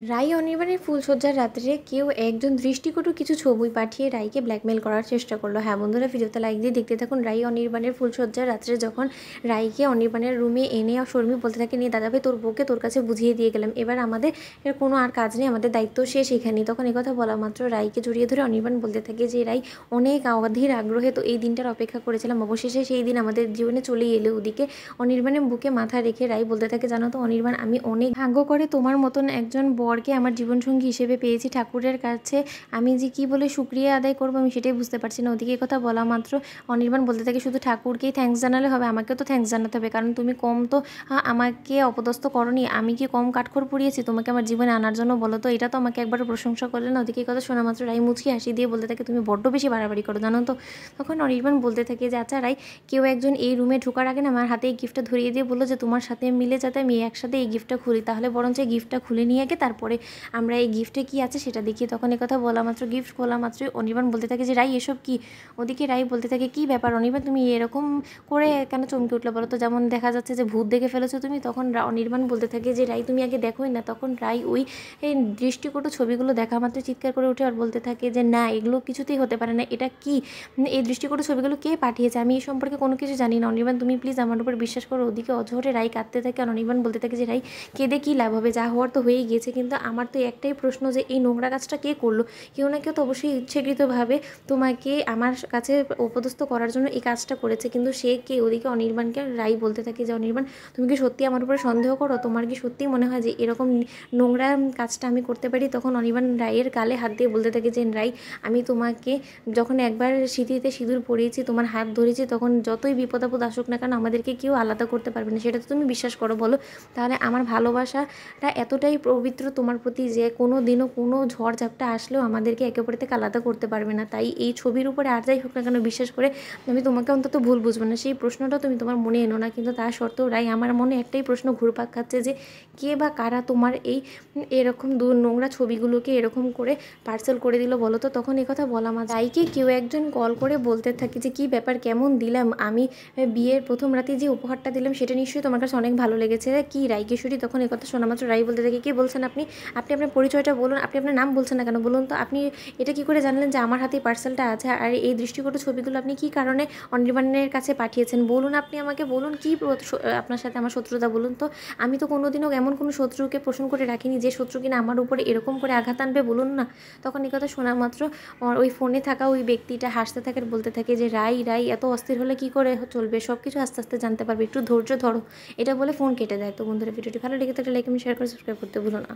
রাই অনির্বাণের ফুলশয্যার রাত্রে কেউ একজন দৃষ্টিকটু কিছু ছবি পাঠিয়ে রাইকে ব্ল্যাকমেল করার চেষ্টা করলো। হ্যাঁ বন্ধুরা, ভিডিওতে লাইক দিয়ে দেখতে থাকুন। রাই অনির্বাণের ফুলশয্যার রাত্রে যখন রাইকে অনির্বাণের রুমে এনে শর্মী বলতে থাকে, নিয়ে দাদাভাই তোর বউকে তোর কাছে বুঝিয়ে দিয়ে গেলাম, এবার আমাদের এর কোনো আর কাজ নেই, আমাদের দায়িত্ব শেষ এখানেই। তখন কথা বলা মাত্র রাইকে জড়িয়ে ধরে অনির্বাণ বলতে থাকে যে রাই অনেক অধীর আগ্রহে তো এই দিনটার অপেক্ষা করেছিলাম, অবশেষে সেই দিন আমাদের জীবনে চলেই এলো। ওদিকে অনির্বাণের বুকে মাথা রেখে রাই বলতে থাকে, জানো তো অনির্বাণ, আমি অনেক ভাগ্য করে তোমার মতন একজন বরকে আমার জীবনসঙ্গী হিসেবে পেয়েছি। ঠাকুরের কাছে আমি যে কি বলে শুক্রিয়া আদায় করবো আমি সেটাই বুঝতে পারছি না। ওদিকে কথা বলা মাত্র অনির্বাণ বলতে থাকে, শুধু ঠাকুরকেই থ্যাঙ্কস জানালে হবে, আমাকেও তো থ্যাঙ্কস জানাতে হবে, কারণ তুমি কম তো আমাকে অপদস্থ করনি, আমি কি কম কাঠখড় পুড়িয়েছি তোমাকে আমার জীবনে আনার জন্য, বলো তো? এটা তো আমাকে একবার প্রশংসা করলে না। ওদিকে কথা শোনা মাত্র রাই মুচকি হাসি দিয়ে বলতে থাকে, তুমি বড্ড বেশি বাড়াবাড়ি করো জানো তো। তখন অনির্বাণ বলতে থাকে যে আচ্ছা রাই, কেউ একজন এই রুমে ঢোকার আগে না আমার হাতে এই গিফটটা ধরিয়ে দিয়ে বললো যে তোমার সাথে মিলে যাতে আমি একসাথে এই গিফটটা খুলি, তাহলে বরঞ্চ এই গিফটটা খুলে নিয়ে আগে তারপরে আমরা এই গিফটে কী আছে সেটা দেখি। তখন কথা বলা মাত্র গিফট খোলা মাত্রই অনির্বাণ বলতে থাকে যে রাই এসব কি? ওদিকে রাই বলতে থাকে, কী ব্যাপার অনির্বাণ, তুমি এরকম করে কেন চমকে উঠলে বলো তো? যেমন দেখা যাচ্ছে যে ভূত দেখে ফেলেছো তুমি। তখন অনির্বাণ বলতে থাকে যে রাই তুমি আগে দেখোই না। তখন রাই ওই দৃষ্টিকটু ছবিগুলো দেখা মাত্র চিৎকার করে উঠে আর বলতে থাকে যে না, এগুলো কিছুতেই হতে পারে না, এটা কি? এই দৃষ্টিকটু ছবিগুলো কে পাঠিয়েছে? আমি এই সম্পর্কে কোনো কিছু জানি না। অনির্বাণ তুমি প্লিজ আমার উপর বিশ্বাস করো। ওদিকে অঝরে রাই কাঁদতে থাকে আর অনির্বাণ বলতে থাকে যে রাই কেঁদে কী লাভ হবে, যা হওয়ার তো হয়েই গিয়েছে, কিন্তু আমার তো একটাই প্রশ্ন যে এই নোংরা কাজটা কে করলো? কেউ না কেউ তো অবশ্যই ইচ্ছাকৃতভাবে তোমাকে আমার কাছে অপদস্থ করার জন্য এই কাজটা করেছে, কিন্তু সে কে? ওদিকে অনির্বাণকে রাই বলতে থাকে যে অনির্বাণ, তুমি কি সত্যি আমার উপরে সন্দেহ করো? তোমার কি সত্যিই মনে হয় যে এরকম নোংরা কাজটা আমি করতে পারি? তখন অনির্বাণ রাইয়ের গালে হাত দিয়ে বলতে থাকে যে রাই, আমি তোমাকে যখন একবার স্মৃতিতে সিঁদুর পরিয়েছি, তোমার হাত ধরেছি, তখন যতই বিপদ আপদ আসুক না কেন আমাদেরকে কেউ আলাদা করতে পারবে না, সেটা তো তুমি বিশ্বাস করো বলো? তাহলে আমার ভালোবাসাটা এতটাই পবিত্র তোমার প্রতি যে কোনো দিনও কোনো ঝড় ঝাপটা আসলেও আমাদেরকে একে অপর থেকে আলাদা করতে পারবে না। তাই এই ছবির উপরে আর যাই হোক না কেন বিশ্বাস করে আমি তোমাকে অন্তত ভুল বুঝবো না, সেই প্রশ্নটা তুমি তোমার মনে এনো না। কিন্তু তা সত্ত্বেও রাই, আমার মনে একটাই প্রশ্ন ঘুরপাক খাচ্ছে যে কে বা কারা তোমার এই এরকম নোংরা ছবিগুলোকে এরকম করে পার্সেল করে দিল বলো তো? তখন কথা বলা মাত্র রাইকে কেউ একজন কল করে বলতে থাকে যে কী ব্যাপার, কেমন দিলাম আমি বিয়ের প্রথম রাতে যে উপহারটা দিলাম সেটা নিশ্চয়ই তোমার কাছে অনেক ভালো লেগেছে, কি রাইকেশ্বরী? তখন কথা শোনা মাত্র রাই বলতে থাকে, কী বলছেন আপনি? আপনি আপনার পরিচয়টা বলুন, আপনি আপনার নাম বলছেন না কেন বলুন তো? আপনি এটা কী করে জানলেন যে আমার হাতে পার্সেলটা আছে? আর এই দৃষ্টিকটু ছবিগুলো আপনি কী কারণে অনির্বাণের কাছে পাঠিয়েছেন বলুন? আপনি আমাকে বলুন, কী আপনার সাথে আমার শত্রুতা বলুন তো? আমি তো কোনোদিনও এমন কোনো শত্রুকে পোষণ করে রাখিনি যে শত্রু কিনা আমার উপরে এরকম করে আঘাত আনবে, বলুন না? তখন কথা শোনা মাত্র ওই ফোনে থাকা ওই ব্যক্তিটা হাসতে থাকে, বলতে থাকে যে রাই রাই এত অস্থির হলে কি করে চলবে, সব কিছু আস্তে আস্তে জানতে পারবে, একটু ধৈর্য ধরো। এটা বলে ফোন কেটে দেয়। তো বন্ধুরা, ভিডিওটি ভালো লেগে থাকলে লাইক এবং শেয়ার করে সাবস্ক্রাইব করতে ভুলো না।